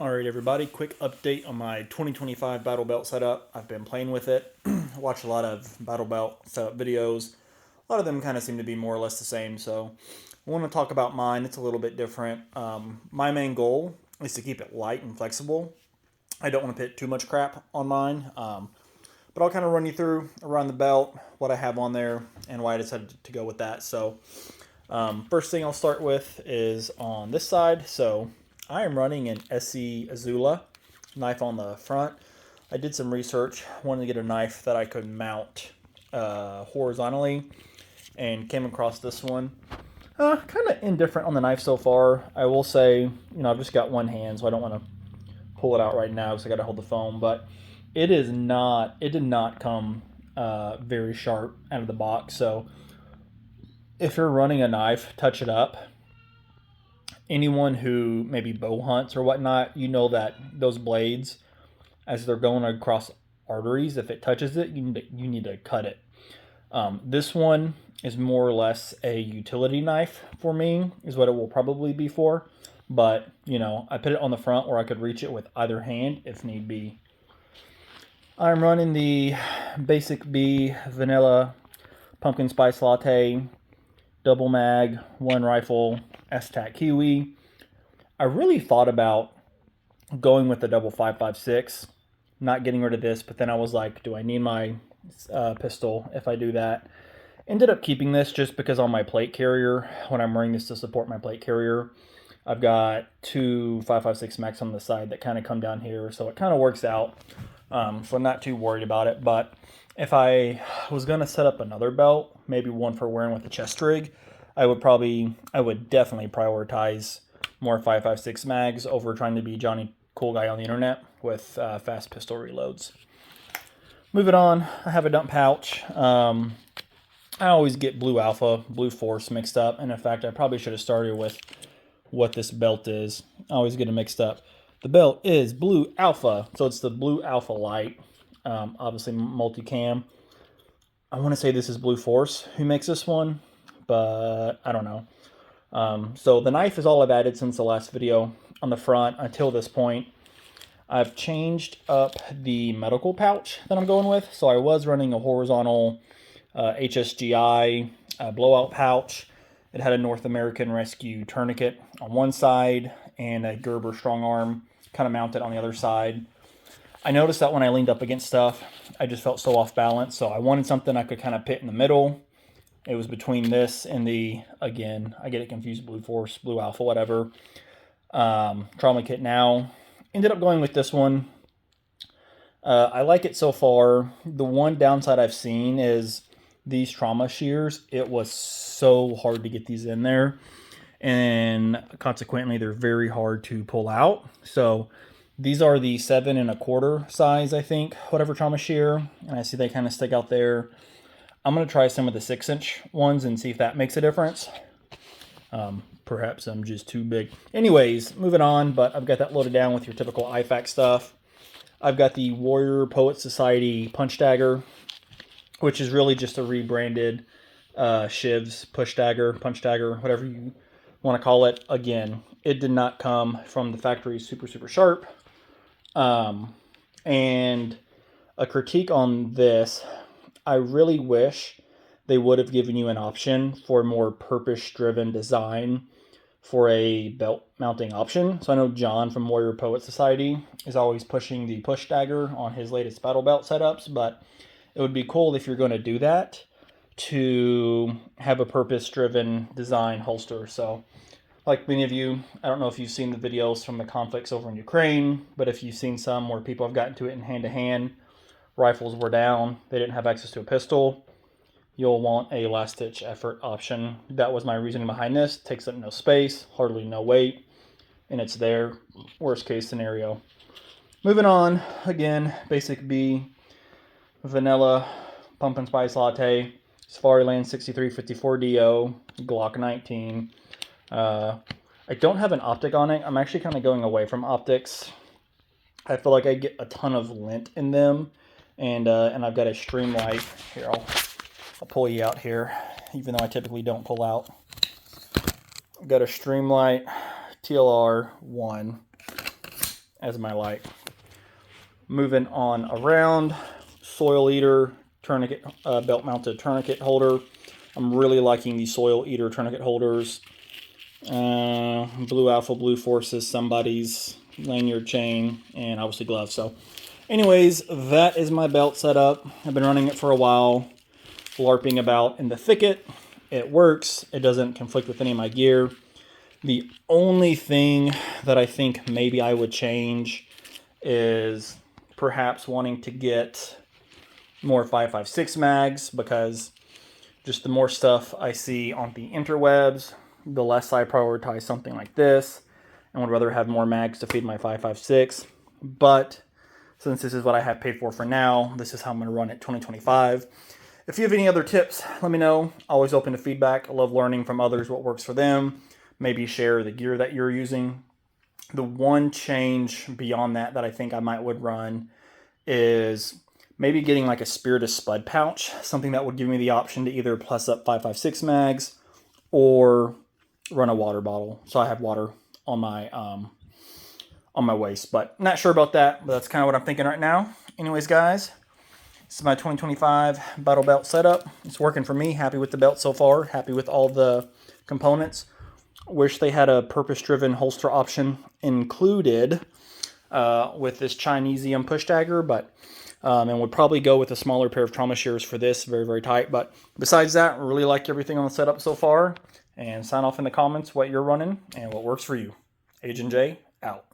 Alright everybody, quick update on my 2025 battle belt setup. I've been playing with it, watched a lot of battle belt setup videos. A lot of them kind of seem to be more or less the same, so I want to talk about mine. It's a little bit different. My main goal is to keep it light and flexible. I don't want to put too much crap on mine, but I'll kind of run you through around the belt, what I have on there, and why I decided to go with that. So first thing I'll start with is on this side. So I am running an SC Azula knife on the front. I did some research, wanted to get a knife that I could mount horizontally, and came across this one. Kind of indifferent on the knife so far. I will say, I've just got one hand, so I don't want to pull it out right now because I got to hold the phone. But it did not come very sharp out of the box. So if you're running a knife, touch it up. Anyone who maybe bow hunts or whatnot, you know that those blades, as they're going across arteries, if it touches it, you need to cut it. This one is more or less a utility knife for me, is what it will probably be for. But, I put it on the front where I could reach it with either hand if need be. I'm running the Basic B Vanilla Pumpkin Spice Latte double mag, one rifle, S-Tac Kiwi. I really thought about going with the double 5.56, not getting rid of this, but then I was like, do I need my pistol if I do that? Ended up keeping this just because on my plate carrier, when I'm wearing this to support my plate carrier, I've got two 5.56 max on the side that kind of come down here, so it kind of works out. So I'm not too worried about it. But if I was going to set up another belt, maybe one for wearing with a chest rig, I would definitely prioritize more 5.56 mags over trying to be Johnny Cool Guy on the internet with fast pistol reloads. Moving on, I have a dump pouch. I always get Blue Alpha, Blue Force mixed up, and in fact, I probably should have started with what this belt is. I always get it mixed up. The belt is Blue Alpha, so it's the Blue Alpha Light, obviously multicam. I want to say this is Blue Force who makes this one, but I don't know. So the knife is all I've added since the last video on the front until this point. I've changed up the medical pouch that I'm going with. So I was running a horizontal HSGI blowout pouch. It had a North American Rescue tourniquet on one side and a Gerber strong arm kind of mounted on the other side. I noticed that when I leaned up against stuff, I just felt so off balance. So I wanted something I could kind of pit in the middle. It was between this and again, I get it confused, Blue Force, Blue Alpha, whatever. Trauma kit now. Ended up going with this one. I like it so far. The one downside I've seen is these trauma shears. It was so hard to get these in there, and consequently they're very hard to pull out. So these are the 7 1/4 size, I think, whatever trauma shear, and I see they kind of stick out there. I'm going to try some of the 6-inch ones and see if that makes a difference. Perhaps I'm just too big. Anyways, moving on, but I've got that loaded down with your typical IFAC stuff. I've got the Warrior Poet Society punch dagger, which is really just a rebranded Shivs punch dagger, whatever you want to call it. Again, it did not come from the factory super sharp. And a critique on this, I really wish they would have given you an option for more purpose-driven design for a belt mounting option. So I know John from Warrior Poet Society is always pushing the push dagger on his latest battle belt setups, but it would be cool if you're going to do that to have a purpose-driven design holster. So like many of you, I don't know if you've seen the videos from the conflicts over in Ukraine, but if you've seen some where people have gotten to it in hand-to-hand, rifles were down, they didn't have access to a pistol, you'll want a last-ditch effort option. That was my reasoning behind this. Takes up no space, hardly no weight, and it's there. Worst case scenario. Moving on, again, Basic B, Vanilla Pumpkin Spice Latte, Safariland 6354 DO, Glock 19. I don't have an optic on it. I'm actually kind of going away from optics. I feel like I get a ton of lint in them, and I've got a Streamlight. Here, I'll pull you out here, even though I typically don't pull out. I've got a Streamlight TLR 1, as my light. Moving on around, soil eater tourniquet, belt mounted tourniquet holder. I'm really liking these soil eater tourniquet holders. Blue Alpha, Blue Forces, somebody's lanyard chain, and obviously gloves. So anyways, that is my belt setup. I've been running it for a while, LARPing about in the thicket. It works. It doesn't conflict with any of my gear. The only thing that I think maybe I would change is perhaps wanting to get more 5.56 mags, because just the more stuff I see on the interwebs, the less I prioritize something like this, and would rather have more mags to feed my 5.56. But since this is what I have paid for now, this is how I'm going to run it 2025. If you have any other tips, let me know. Always open to feedback. I love learning from others what works for them. Maybe share the gear that you're using. The one change beyond that I think I would run is maybe getting like a Spiritus Spud pouch, something that would give me the option to either plus up 5.56 mags or run a water bottle, so I have water on my waist. But not sure about that, but that's kind of what I'm thinking right now. Anyways, guys, this is my 2025 battle belt setup. It's working for me. Happy with the belt so far. Happy with all the components. Wish they had a purpose-driven holster option included with this Chinesium push dagger, but and would probably go with a smaller pair of trauma shears for this. Very, very tight. But besides that, really like everything on the setup so far. And sign off in the comments what you're running and what works for you. Agent J, out.